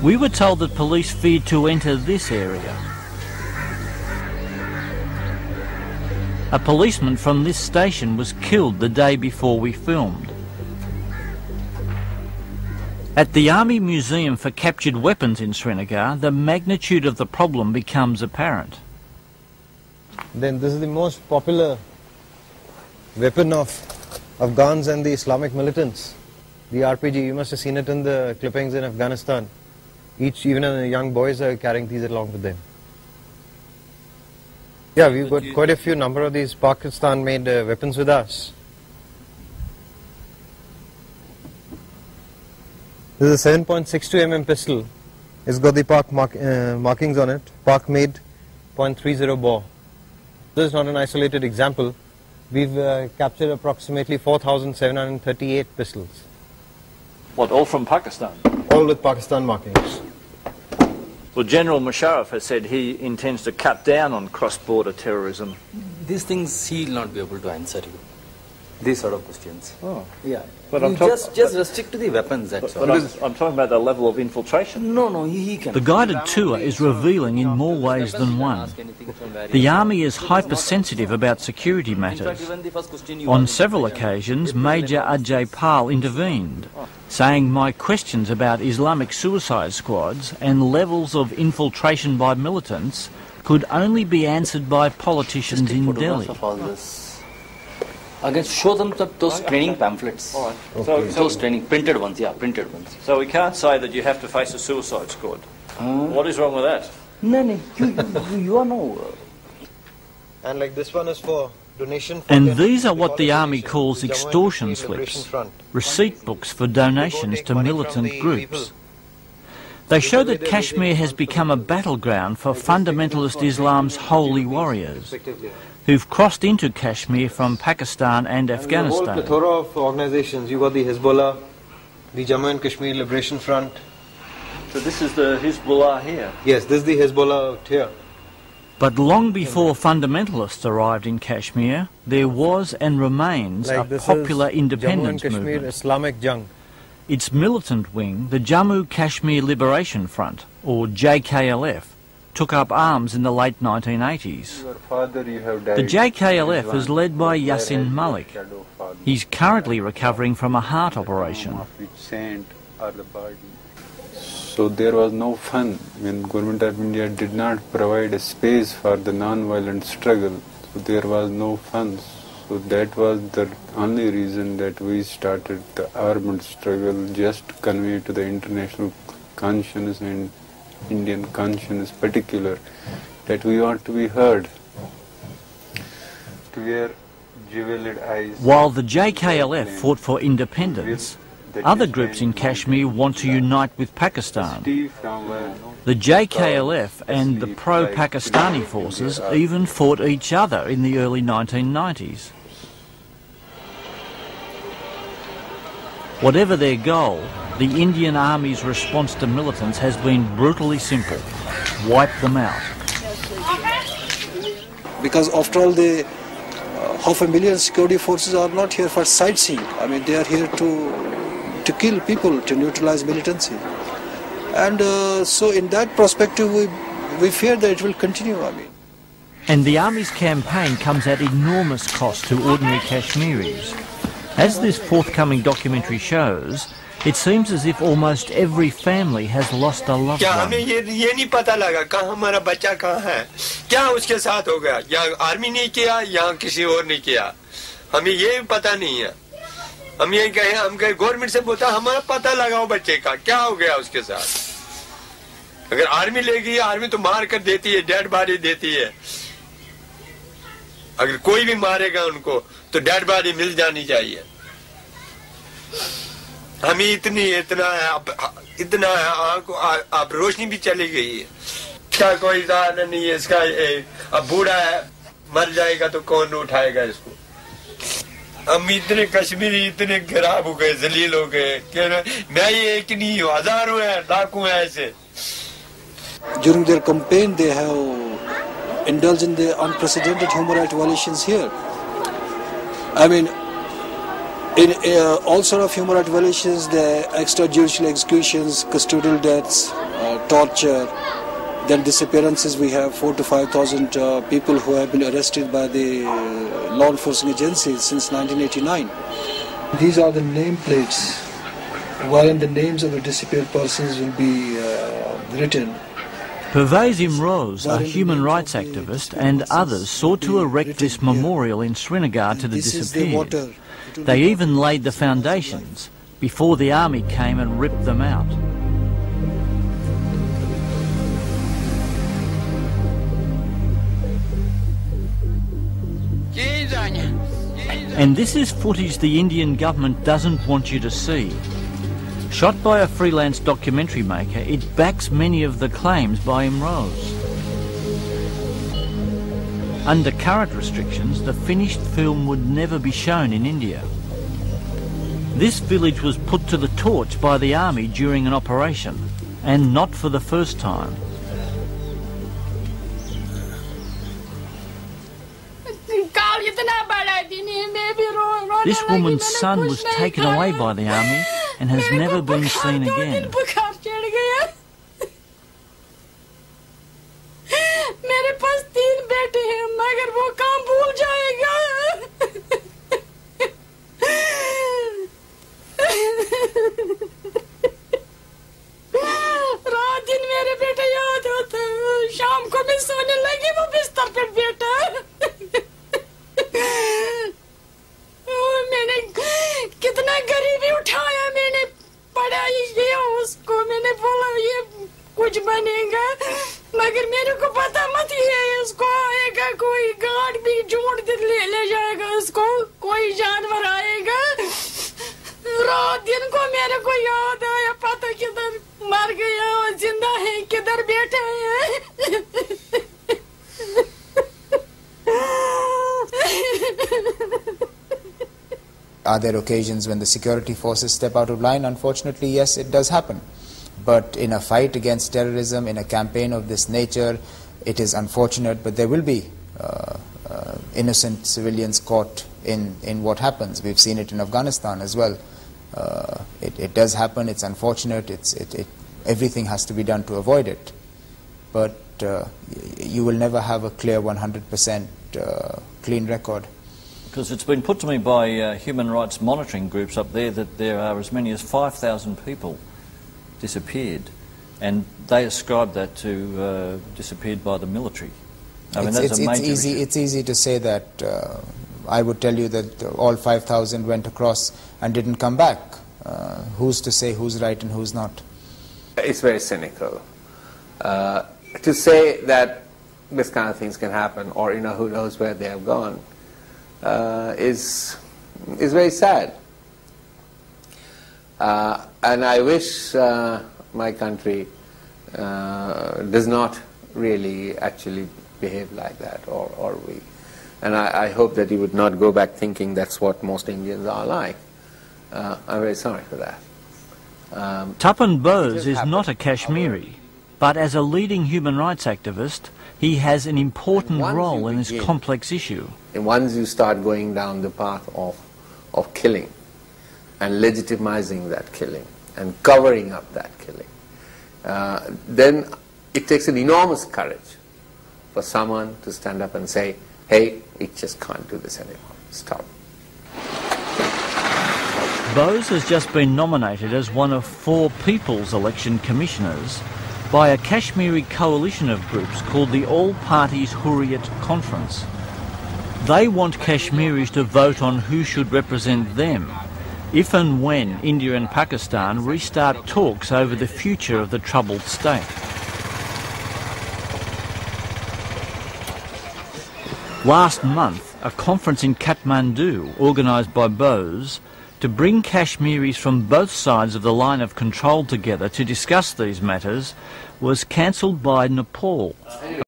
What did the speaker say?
We were told that police feared to enter this area. A policeman from this station was killed the day before we filmed. At the Army Museum for Captured Weapons in Srinagar, the magnitude of the problem becomes apparent. Then this is the most popular weapon of Afghans and the Islamic militants. The RPG, you must have seen it in the clippings in Afghanistan. Even the young boys are carrying these along with them. Yeah, we've got quite a few number of these Pakistan-made weapons with us. This is a 7.62 mm pistol. It's got the Pak markings on it. Pak made .30 bore. This is not an isolated example. We've captured approximately 4,738 pistols. What, all from Pakistan? All with Pakistan markings. Well, General Musharraf has said he intends to cut down on cross-border terrorism. These things he will not be able to answer you. These sort of questions. Oh. Yeah. But I'm just restrict to the weapons, that's all. I'm talking about the level of infiltration. No, he can. The guided tour is revealing in more ways than one. The Army is hypersensitive about security matters. On several occasions, Major Ajay Pal intervened, saying my questions about Islamic suicide squads and levels of infiltration by militants could only be answered by politicians in Delhi. Again, show them those training pamphlets. All right. Okay. Those training, printed ones, yeah, printed ones. So we can't say that you have to face a suicide squad. What is wrong with that? No, you are no... And like this one is for donation. And these are what the Army calls extortion slips, receipt books for donations to militant groups. They show that Kashmir has become a battleground for fundamentalist Islam's holy warriors, who've crossed into Kashmir from Pakistan and Afghanistan. A whole plethora of organizations. You got the Hezbollah, the Jammu and Kashmir Liberation Front. So this is the Hezbollah here? Yes, this is the Hezbollah out here. But long before fundamentalists arrived in Kashmir, there was and remains a popular independence Jammu and Kashmir movement. Islamic Jung. Its militant wing, the Jammu Kashmir Liberation Front, or JKLF, took up arms in the late 1980s. The JKLF is led by Yasin Malik. He's currently recovering from a heart operation. So there was no fun when Government of India did not provide a space for the non-violent struggle. So there was no funds. So that was the only reason that we started the armed struggle, just to convey to the international conscience and Indian conscience particular that we want to be heard. To wear jeweled eyes. While the JKLF fought for independence, other groups in Kashmir want to unite with Pakistan. The JKLF and the pro-Pakistani forces even fought each other in the early 1990s. Whatever their goal, the Indian Army's response to militants has been brutally simple: wipe them out. Because after all, the 500,000 security forces are not here for sightseeing. I mean, they are here to kill people, to neutralize militancy. And so in that perspective, we fear that it will continue, I mean. And the Army's campaign comes at enormous cost to ordinary Kashmiris. As this forthcoming documentary shows, it seems as if almost every family has lost a loved one. हम ये कहें, हम कहें government से बोलता हमारा पता लगाओ बच्चे का क्या हो गया उसके साथ. अगर आर्मी लेगी, आर्मी तो मार कर देती है, डेड बॉडी देती है. अगर कोई भी मारेगा उनको तो डेड बॉडी मिल जानी चाहिए. हमें इतना है, आप रोशनी भी चली गई है. क्या कोई साधन नहीं है इसका. अब बूढ़ा है, मर जाएगा तो कौन उठाएगा इसको. हम इतने कश्मीरी इतने खराब हो गए, जलील हो गए. मैं ये एक नहीं हूँ, हजारों हैं, लाखों हैं ऐसे. During their campaign, they have indulged in the unprecedented human rights violations here. I mean, in all sort of human rights violations, the extrajudicial executions, custodial deaths, torture. Then disappearances, we have 4,000 to 5,000 people who have been arrested by the law enforcement agencies since 1989. These are the nameplates wherein the names of the disappeared persons will be written. Pervez Imroz, a human rights activist, and others sought to erect this memorial in Srinagar to the disappeared. They even laid the foundations before the army came and ripped them out. And this is footage the Indian government doesn't want you to see. Shot by a freelance documentary maker, it backs many of the claims by Imroz. Under current restrictions, the finished film would never be shown in India. This village was put to the torch by the army during an operation, and not for the first time. This woman's son was taken away by the army and has never been seen again. रात दिन मेरे बेटे याद होते हैं, शाम को मैं सोने लगी वो बिस्तर पे बेटा मैंने कितना गरीबी उठाया, मैंने पढ़ाई किया उसको, मैंने बोला ये कुछ बनेगा, मगर मेरे को पता मत है इसको आएगा कोई गार्ड भी जोड़ दे ले जाएगा इसको, कोई जानवर आएगा। रात दिन को मेरे को याद आया पता किधर मर गया और जिंदा है किधर बैठा है। Are there occasions when the security forces step out of line? Unfortunately, yes, it does happen. But in a fight against terrorism, in a campaign of this nature, it is unfortunate, but there will be innocent civilians caught in what happens. We've seen it in Afghanistan as well. It does happen, it's unfortunate, everything has to be done to avoid it. But you will never have a clear 100% clean record. Because it's been put to me by human rights monitoring groups up there that there are as many as 5,000 people disappeared, and they ascribe that to disappeared by the military. I mean, that's a major issue. It's easy to say that. I would tell you that all 5,000 went across and didn't come back. Who's to say who's right and who's not? It's very cynical. To say that this kind of things can happen, or who knows where they have gone, is very sad. And I wish my country does not really actually behave like that, or we. And I hope that you would not go back thinking that's what most Indians are like. I'm very sorry for that. Tapan Bose is not a Kashmiri, but as a leading human rights activist, he has an important role in this complex issue. And once you start going down the path of killing, and legitimizing that killing, and covering up that killing, then it takes an enormous courage for someone to stand up and say, hey, we just can't do this anymore. Stop. Bose has just been nominated as one of 4 People's Election Commissioners by a Kashmiri coalition of groups called the All Parties Hurriyat Conference. They want Kashmiris to vote on who should represent them if and when India and Pakistan restart talks over the future of the troubled state. Last month, a conference in Kathmandu, organised by Bose, to bring Kashmiris from both sides of the line of control together to discuss these matters, was cancelled by Nepal.